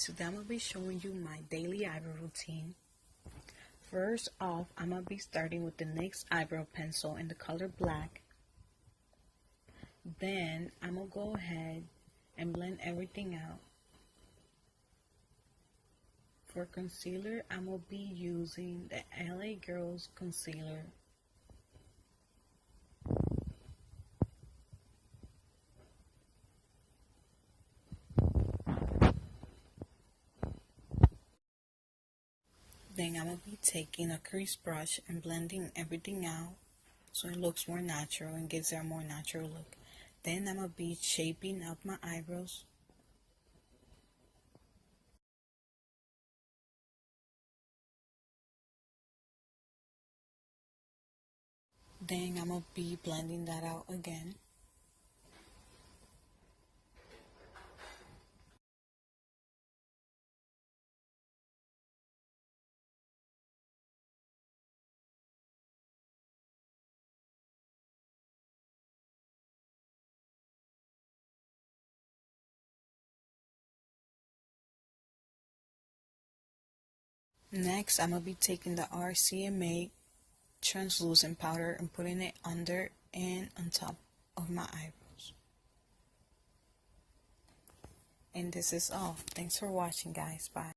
Today I'm going to be showing you my daily eyebrow routine. First off, I'm going to be starting with the NYX eyebrow pencil in the color black. Then I'm going to go ahead and blend everything out. For concealer, I'm going to be using the LA Girls concealer. Then I'm going to be taking a crease brush and blending everything out so it looks more natural and gives it a more natural look. Then I'm going to be shaping up my eyebrows. Then I'm going to be blending that out again. Next, I'm going to be taking the RCMA translucent powder and putting it under and on top of my eyebrows. And this is all. Thanks for watching, guys. Bye.